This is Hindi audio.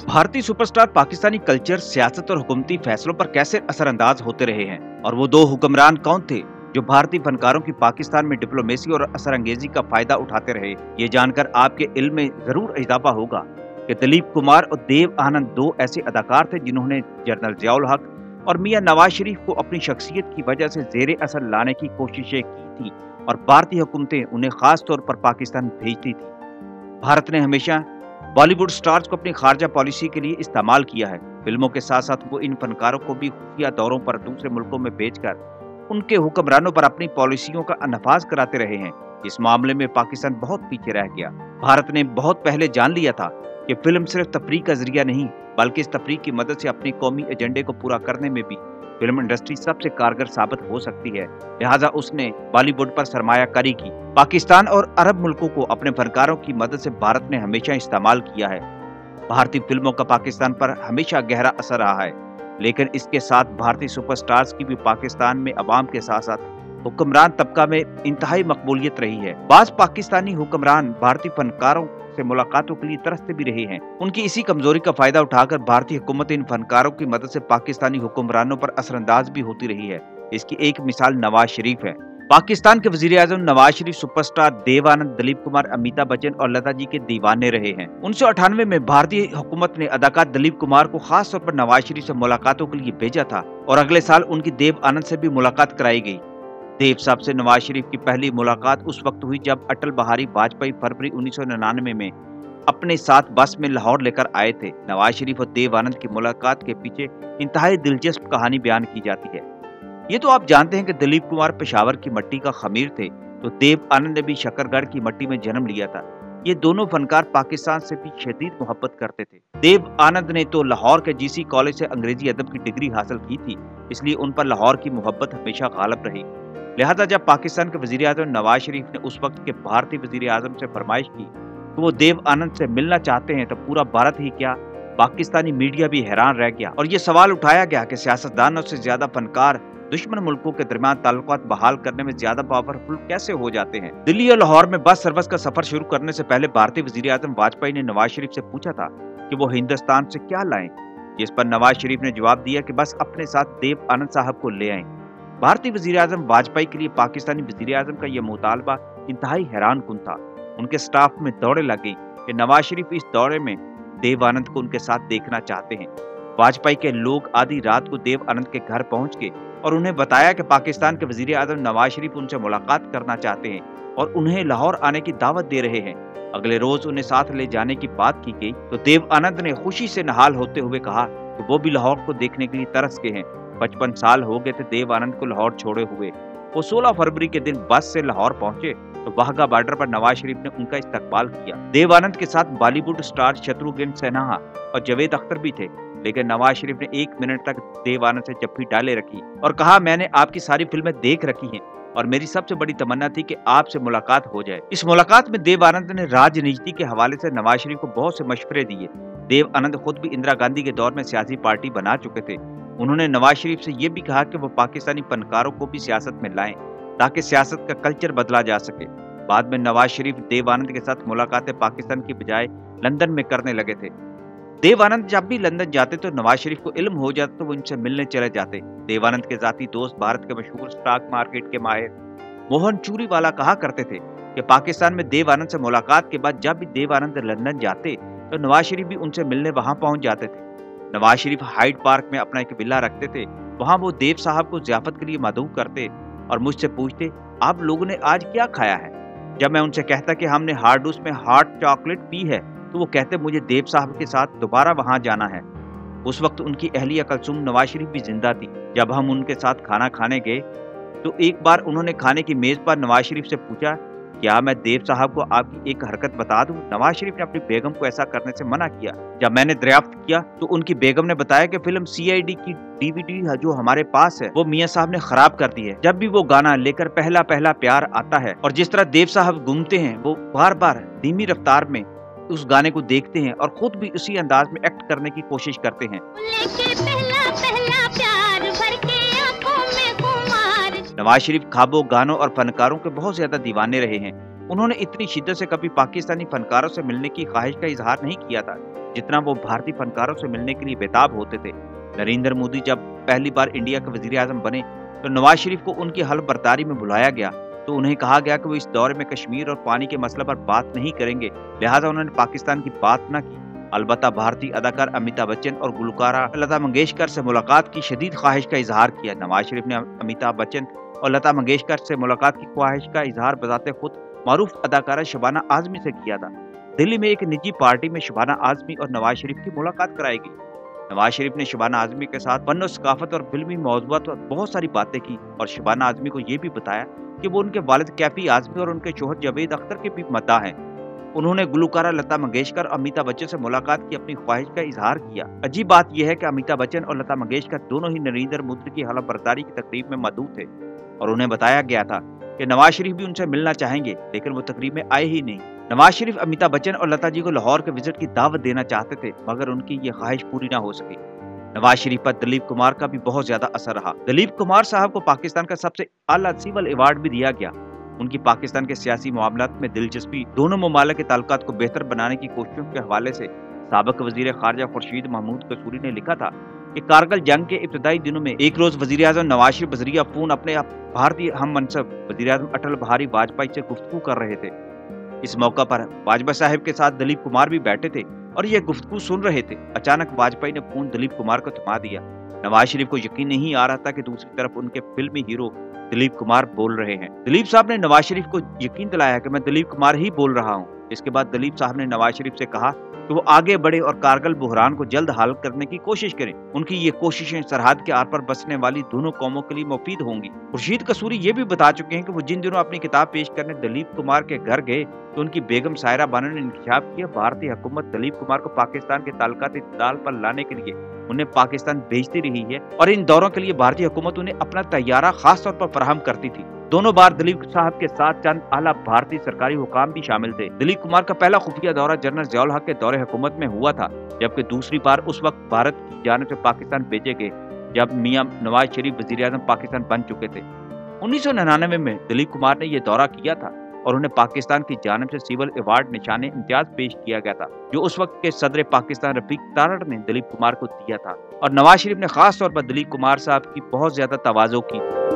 भारतीय सुपरस्टार पाकिस्तानी कल्चर, सियासत और हुकूमती फैसलों पर कैसे असरअंदाज होते रहे हैं, और वो दो हुक्मरान कौन थे जो भारतीय फनकारों की पाकिस्तान में डिप्लोमेसी और असरअंगेजी का फायदा उठाते रहे। ये जानकर आपके इल्म में जरूर इजाफा होगा कि दिलीप कुमार और देव आनंद दो ऐसे अदाकार थे जिन्होंने जनरल जियाउल हक और मियां नवाज शरीफ को अपनी शख्सियत की वजह से जेरे असर लाने की कोशिशें की थी और भारतीय हुकूमतें उन्हें खास तौर पर पाकिस्तान भेजती थी। भारत ने हमेशा बॉलीवुड स्टार्स को अपनी खारजा पॉलिसी के लिए इस्तेमाल किया है। फिल्मों के साथ साथ वो इन फनकारों को भी खुफिया दौरों पर दूसरे मुल्कों में भेजकर उनके हुक्मरानों पर अपनी पॉलिसियों का नफाज कराते रहे हैं। इस मामले में पाकिस्तान बहुत पीछे रह गया। भारत ने बहुत पहले जान लिया था कि फिल्म सिर्फ तफरीह का जरिया नहीं, बल्कि इस तफरीह की मदद से अपनी कौमी एजेंडे को पूरा करने में भी फिल्म इंडस्ट्री सबसे कारगर साबित हो सकती है। लिहाजा उसने बॉलीवुड पर सरमायाकारी की। पाकिस्तान और अरब मुल्कों को अपने फनकारों की मदद से भारत ने हमेशा इस्तेमाल किया है। भारतीय फिल्मों का पाकिस्तान पर हमेशा गहरा असर रहा है, लेकिन इसके साथ भारतीय सुपरस्टार्स की भी पाकिस्तान में अवाम के साथ साथ हुक्मरान तबका में इंतहाई मकबूलियत रही है। बाज़ पाकिस्तानी हुक्मरान भारतीय फनकारों से मुलाकातों के लिए तरसते भी रहे हैं। उनकी इसी कमजोरी का फायदा उठाकर भारतीय हुकूमत इन फनकारों की मदद से पाकिस्तानी हुक्मरानों पर असरअंदाज भी होती रही है। इसकी एक मिसाल नवाज शरीफ है। पाकिस्तान के वजीर आजम नवाज शरीफ सुपरस्टार देव आनंद, दिलीप कुमार, अमिताभ बच्चन और लता जी के दीवाने रहे हैं। 1998 में भारतीय हुकूमत ने अदाकार दिलीप कुमार को खास तौर पर नवाज शरीफ से मुलाकातों के लिए भेजा था और अगले साल उनकी देव आनंद से भी मुलाकात कराई गई। देव साहब से नवाज शरीफ की पहली मुलाकात उस वक्त हुई जब अटल बिहारी वाजपेयी फरवरी 1999 में अपने साथ बस में लाहौर लेकर आए थे। नवाज शरीफ और देव आनंद की मुलाकात के पीछे इंतहाई दिलचस्प कहानी बयान की जाती है। ये तो आप जानते हैं कि दिलीप कुमार पेशावर की मट्टी का खमीर थे, तो देव आनंद ने भी शकरगढ़ की मट्टी में जन्म लिया था। ये दोनों फनकार पाकिस्तान से भी शदीद मोहब्बत करते थे। देव आनंद ने तो लाहौर के जीसी कॉलेज से अंग्रेजी अदब की डिग्री हासिल की थी, इसलिए उन पर लाहौर की मोहब्बत हमेशा गालिब रही। लिहाजा जब पाकिस्तान के वजीर आजम नवाज शरीफ ने उस वक्त के भारतीय वजीर आजम से फरमाइश की तो वो देव आनंद से मिलना चाहते हैं, तो पूरा भारत ही क्या, पाकिस्तानी मीडिया भी हैरान रह गया और ये सवाल उठाया गया कि सियासतदानों से ज्यादा फनकार दुश्मन मुल्कों के दरमियान ताल्लुकात बहाल करने में ज्यादा पावरफुल कैसे हो जाते हैं। दिल्ली और लाहौर में बस सर्विस का सफर शुरू करने से पहले भारतीय वजीर आजम वाजपेयी ने नवाज शरीफ से पूछा था कि वो हिंदुस्तान से क्या लाएं, जिस पर नवाज शरीफ ने जवाब दिया कि बस अपने साथ देव आनंद साहब को ले आएं। भारतीय वजीर आजम वाजपेयी के लिए पाकिस्तानी वजीर आजम का यह मुतालबा इंतहाई हैरान कुन था। उनके स्टाफ में दौड़े लग गई कि नवाज शरीफ इस दौरे में देव आनंद को उनके साथ देखना चाहते हैं। वाजपेयी के लोग आधी रात को देव आनंद के घर पहुंच गए और उन्हें बताया कि पाकिस्तान के वजीर आजम नवाज शरीफ उनसे मुलाकात करना चाहते हैं और उन्हें लाहौर आने की दावत दे रहे हैं। अगले रोज उन्हें साथ ले जाने की बात की गई तो देव आनंद ने खुशी से नहाल होते हुए कहा कि वो भी लाहौर को देखने के लिए तरस गए हैं। 55 साल हो गए थे देव आनंद को लाहौर छोड़े हुए। वो 16 फरवरी के दिन बस से लाहौर पहुंचे तो वाघा बॉर्डर पर नवाज शरीफ ने उनका इस्तकबाल किया। देव आनंद के साथ बॉलीवुड स्टार शत्रुघ्न सिन्हा और जावेद अख्तर भी थे, लेकिन नवाज शरीफ ने 1 मिनट तक देव आनंद से जप्फी डाले रखी और कहा, मैंने आपकी सारी फिल्में देख रखी हैं और मेरी सबसे बड़ी तमन्ना थी कि आपसे मुलाकात हो जाए। इस मुलाकात में देव आनंद ने राजनीति के हवाले से नवाज शरीफ को बहुत से मशवरे दिए। देव आनंद खुद भी इंदिरा गांधी के दौर में सियासी पार्टी बना चुके थे। उन्होंने नवाज शरीफ से ये भी कहा कि वो पाकिस्तानी फनकारों को भी सियासत में लाएं ताकि सियासत का कल्चर बदला जा सके। बाद में नवाज शरीफ देव आनंद के साथ मुलाकातें पाकिस्तान की बजाय लंदन में करने लगे थे। देव आनंद जब भी लंदन जाते तो नवाज शरीफ को इल्म हो जाता तो वो इनसे मिलने चले जाते। देव आनंद के जाती दोस्त भारत के मशहूर स्टॉक मार्केट के माहिर मोहन चूरीवाला कहा करते थे कि पाकिस्तान में देव आनंद से मुलाकात के बाद जब भी देव आनंद लंदन जाते तो नवाज शरीफ भी उनसे मिलने वहां पहुंच जाते थे। नवाज शरीफ हाइड पार्क में अपना एक विला रखते थे, वहां वो देव साहब को ज़ियाफत के लिए मदऊ करते और मुझसे पूछते, आप लोगों ने आज क्या खाया है। जब मैं उनसे कहता कि हमने हार्डूस में हॉट चॉकलेट पी है तो वो कहते, मुझे देव साहब के साथ दोबारा वहां जाना है। उस वक्त उनकी अहलिया कुलसूम नवाज शरीफ भी जिंदा थी। जब हम उनके साथ खाना खाने गए तो एक बार उन्होंने खाने की मेज पर नवाज शरीफ से पूछा, क्या मैं देव साहब को आपकी एक हरकत बता दूं। नवाज शरीफ ने अपनी बेगम को ऐसा करने से मना किया। जब मैंने दरियाफ्त किया तो उनकी बेगम ने बताया कि फिल्म CID की DVD जो हमारे पास है वो मियां साहब ने खराब कर दी है। जब भी वो गाना लेकर पहला पहला प्यार आता है और जिस तरह देव साहब घूमते हैं वो बार बार धीमी रफ्तार में उस गाने को देखते हैं और खुद भी उसी अंदाज में एक्ट करने की कोशिश करते हैं। नवाज शरीफ ख्वाबों, गानों और फनकारों के बहुत ज्यादा दीवाने रहे हैं। उन्होंने इतनी शिद्दत से कभी पाकिस्तानी फनकारों से मिलने की ख्वाहिश का इजहार नहीं किया था, जितना वो भारतीय फनकारों से मिलने के लिए बेताब होते थे। नरेंद्र मोदी जब पहली बार इंडिया के वजीर आजम बने तो नवाज शरीफ को उनकी हल्फ बर्दारी में बुलाया गया, तो उन्हें कहा गया कि वो इस दौरे में कश्मीर और पानी के मसले पर बात नहीं करेंगे, लिहाजा उन्होंने पाकिस्तान की बात न की। अलबत्ता भारतीय अदाकार अमिताभ बच्चन और गुलकारा लता मंगेशकर से मुलाकात की शदीद ख्वाहिश का इजहार किया। नवाज शरीफ ने अमिताभ बच्चन और लता मंगेशकर से मुलाकात की ख्वाहिश का इजहार बताते खुद मारूफ अदाकारा शबाना आजमी से किया था। दिल्ली में एक निजी पार्टी में शबाना आजमी और नवाज शरीफ की मुलाकात कराई गई। नवाज शरीफ ने शबाना आजमी के साथ फन सकाफत और फिल्मी मौज़ूआत पर बहुत सारी बातें की और शबाना आजमी को ये भी बताया कि वो उनके वालिद कैफी आजमी और उनके शोहर जावेद अख्तर के भी मद्दाह हैं। उन्होंने गुलकारा लता मंगेशकर और अमिताभ बच्चन से मुलाकात की अपनी ख्वाहिश का इजहार किया। अजीब बात यह है कि अमिताभ बच्चन और लता मंगेशकर दोनों ही नरेंद्र मोदी की हल्फ बर्दारी की तकरीब में मौजूद थे और उन्हें बताया गया था कि नवाज शरीफ भी उनसे मिलना चाहेंगे, लेकिन वो तकरीब में आए ही नहीं। नवाज शरीफ अमिताभ बच्चन और लता जी को लाहौर के विजिट की दावत देना चाहते थे, मगर उनकी ये ख्वाहिश पूरी ना हो सकी। नवाज शरीफ पर दिलीप कुमार का भी बहुत ज्यादा असर रहा। दिलीप कुमार साहब को पाकिस्तान का सबसे आला सिविल अवार्ड भी दिया गया। उनकी पाकिस्तान के सियासी मामलात में दिलचस्पी दोनों ममालिक के ताल्लुकात को बेहतर बनाने की कोशिशों के हवाले से साबिक वजीर खारजा खुर्शीद महमूद कसूरी ने लिखा था कि कारगिल जंग के इब्तदाई दिनों में एक रोज वजीर आजम नवाज शरीफ बजरिया फोन अपने भारतीय हम मनसब वजीर आजम अटल बिहारी वाजपेयी से गुफ्तगू कर रहे थे। इस मौका पर वाजपेयी साहब के साथ दिलीप कुमार भी बैठे थे और ये गुफ्तगू सुन रहे थे। अचानक वाजपेयी ने फोन दिलीप कुमार को थमा दिया। नवाज शरीफ को यकीन नहीं आ रहा था कि दूसरी तरफ उनके फिल्मी हीरो दिलीप कुमार बोल रहे हैं। दिलीप साहब ने नवाज शरीफ को यकीन दिलाया कि मैं दिलीप कुमार ही बोल रहा हूं। इसके बाद दिलीप साहब ने नवाज शरीफ से कहा कि वो आगे बढ़े और कारगिल बुहरान को जल्द हल करने की कोशिश करें। उनकी ये कोशिशें सरहद के आर पर बसने वाली दोनों कौमों के लिए मुफीद होंगी। खुर्शीद कसूरी ये भी बता चुके हैं कि वो जिन दिनों अपनी किताब पेश करने दिलीप कुमार के घर गए तो उनकी बेगम सायरा बानो ने इंकशाफ किया भारतीय हुकूमत दिलीप कुमार को पाकिस्तान के ताल्लुकात इत्तदाल पर लाने के लिए उन्हें पाकिस्तान भेजती रही है और इन दौरों के लिए भारतीय हुकूमत उन्हें अपना तैयारा खास तौर पर फराहम करती थी। दोनों बार दिलीप साहब के साथ चंद आला भारतीय सरकारी हुकाम भी शामिल थे। दिलीप कुमार का पहला खुफिया दौरा जनरल ज़ियाउल हक के दौरे हुकूमत में हुआ था, जबकि दूसरी बार उस वक्त भारत की जानिब से पाकिस्तान भेजे गए जब मियां नवाज शरीफ वजीर आज़म पाकिस्तान बन चुके थे। 1999 में दिलीप कुमार ने यह दौरा किया था और उन्हें पाकिस्तान की जानिब से सिविल अवार्ड निशाने इम्तियाज पेश किया गया था, जो उस वक्त के सदर पाकिस्तान रफीक तारड़ ने दिलीप कुमार को दिया था। और नवाज शरीफ ने खास तौर पर दिलीप कुमार साहब की बहुत ज्यादा तवाज़ो की।